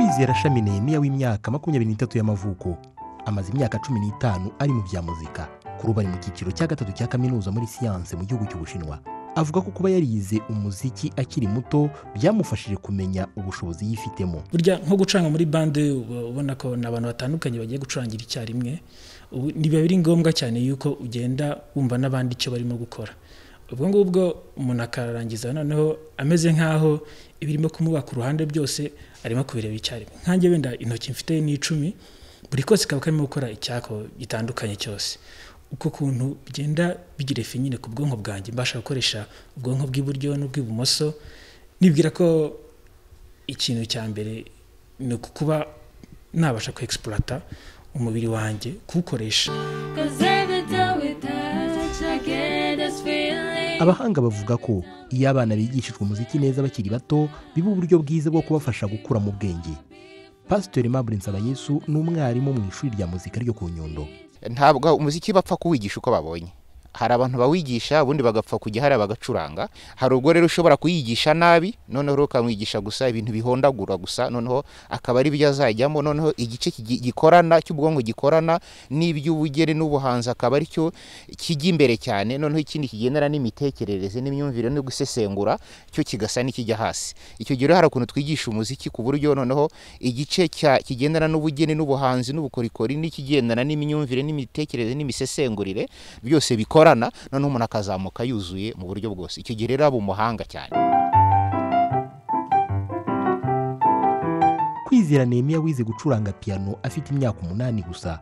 Kwizera Shami Nehemiya w'imyaka 23 y'amavuko amaze imyaka 15 ari mu bya muzika. Kuri ubu ari mu cyiciro cya gatatu cya kaminuza muri siyanse mu gihugu cy'Ubushinwa. Avuga ko kuba yarize umuziki akiri muto byamufashije kumenya ubushobozi yifitemo. Burya nko gucuranga muri bande ubona ko nabantu batandukanye bagiye gucurangira icyarimwe, niba biri ngombwa cyane yuko ugenda wumva nabandi icyo barimo gukora. Ubwo ngubwo umuntu akarangiza noneho ameze nkaho ibirimo kumuba ku ruhande byose arimo kubireba icyarimwe. Nkanjye wenda intoki mfite ni 10, buri kose kaba karimo gukora icyako gitandukanye cyose. Uko kuntu bigenda bigira ifi nyine ku bwonko bwanjye, mbasha gukoresha ubwonko bw'iburyo n'ubw'ibumoso. Nibwira ko ikintu cya mbere ni kuba nabasha ku exploiter umubiri wanjye kuwukoresha. Abahanga bavuga ko iyo abana bigishijwe umuziki neza bakiri bato biba uburyo bwiza bwo kubafasha gukura mu bwenge. Pastor Aimable Nsabayesu ni umwarimu mu ishuri rya muzika ryo ku Nyundo. Ntabwo umuziki bapfa kuwigisha uko babonye. Hari abantu bawigisha ubundi bagapfa kujya hari abagacuranga. Hari ubwo rero ushobora kuyigisha nabi noneho ukamwigisha gusa ibintu bihondagura gusa, noneho akaba ari byo azajyamo, noneho igice gikorana cy'ubwonko gikorana n'iby'ubugere n'ubuhanzi akaba ari cyo kijya imbere cyane, noneho ikindi kigendera n'imitekerereze n'imyumvire no gusesengura cyo kigasa n'ikijya hasi. Icyo gihe hari ukuntu twigisha umuziki ku buryo noneho igice kigendana n'ubugene n'ubuhanzi n'ubukorikori n'ikigendana n'imyumvire n'imitekerereze n'imisesengurire byose bikora none umuntu akazamuka yuzuye mu buryo bwose. Icyo gihe rero aba umuhanga cyane. Kwizera Nehemiya wize gucuranga piano afite imyaka 8 gusa.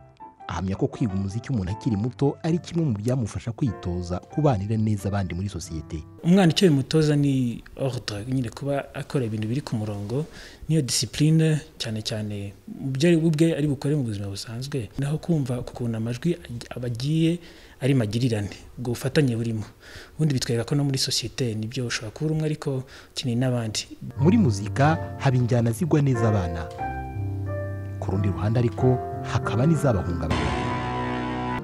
Ahamya ko kwiga umuziki umuntu akiri muto ari kimwe mu byamufasha kwitoza kubanira neza abandi muri societe. Umwana icyo bimutoza ni ordre, nyine kuba akora ibintu biri ku murongo, niyo discipline cyane cyane byo ubwe ari bukore mu buzima busanzwe. Naho kumva ukuntu amajwi abagiye ari magirirane, ubwo bufatanye burimo. Ubundi bitwereka ko no muri societe nibyo ushobora kuba umwe ariko kinini n'abandi. Muri muzika haba injyana zigwa neza abana. Ku rundi ruhande ariko hakaba n'izabahungabanya.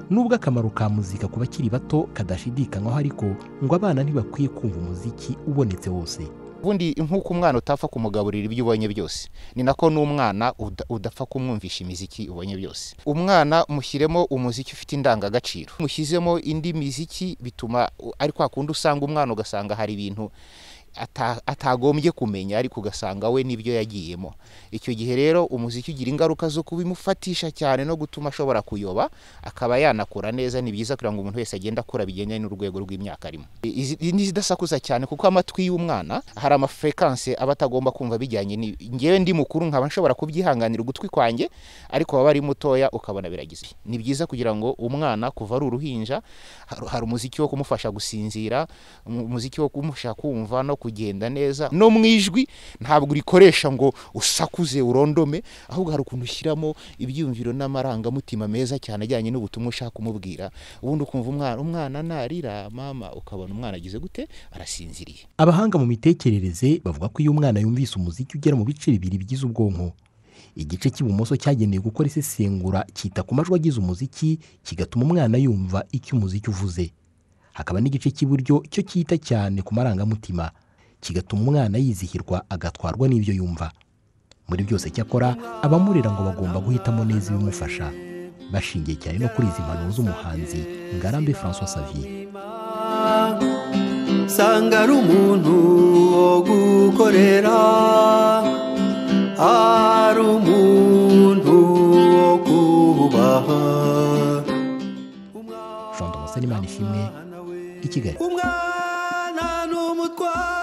Nubwo akamaro ka muzika kuba kiri bato kadashidikanywaho, ariko ngo abana ntibakwiye kumva umuziki ubonetse wose. Ubundi nk'uko umwana utapfa kumugaburira ibyo ubonye byose, ni nako n'umwana udapfa kumwumvisha imiziki ubonye byose. Umwana mushyiremo umuziki ufite indangagaciro, mushyizemo indi miziki bituma ari kwa kundi usanga umwana ugasanga hari ibintu atagombye kumenya ariko ugasanga we nibyo yagiyemo. Icyo gihe rero umuziki ugira ingaruka zo kubimufatisha cyane no gutuma ashobora kuyoba akaba yanakura neza. Ni byiza kugira ngo umuntu wese agenda akura bigendanye n'urwego rw'imyaka arimo. Ni zidasakuza cyane kuko amatwi y'umwana hari amafrequence aba atagomba kumva bijyanye ngewe ndi mukuru nkaba nshobora kubyihanganira ugutwi kwanjye, ariko baba ari mutoya ukabona biragize. Ni byiza kugira ngo umwana kuva ari uruhinja hari umuziki wo kumufasha gusinzira, umuziki wo kumusha kumva no kugenda neza no mwijwi. Ntabwo urikoresha ngo usakuze urondome, ahubwo hari ukuntu ushyiramo ibyumviro n'amarangamutima meza cyane ajyanye n'ubutumwa ushaka kumubwira. Ubundi ukumva umwana narira mama, ukabona umwana agize gute arasinziriye. Abahanga mu mitekerereze bavuga ko iyo umwana yumvise umuziki ugera mu bice bibiri bigize ubwonko, igice cy'ibumoso cyagenewe gukora isesengura cyita ku majwi agize umuziki kigatuma umwana yumva icyo umuziki uvuze. Hakaba n'igice cy'iburyo cyo cyita cyane ku marangamutima kigatuma umwana yizihirwa agatwarwa n'ibyo yumva. Muri byose cyakora abamurera ngo bagomba guhitamo neza ibimufasha, bashingiye cyane no kuri izi mpanuro z'umuhanzi Ngarambe François Xavier. Sanga ari umuntu wo gukorera, ari umuntu wo kubaha. Jean Thomas Imana ishimwe, i Kigali. Umwana n'umutwaro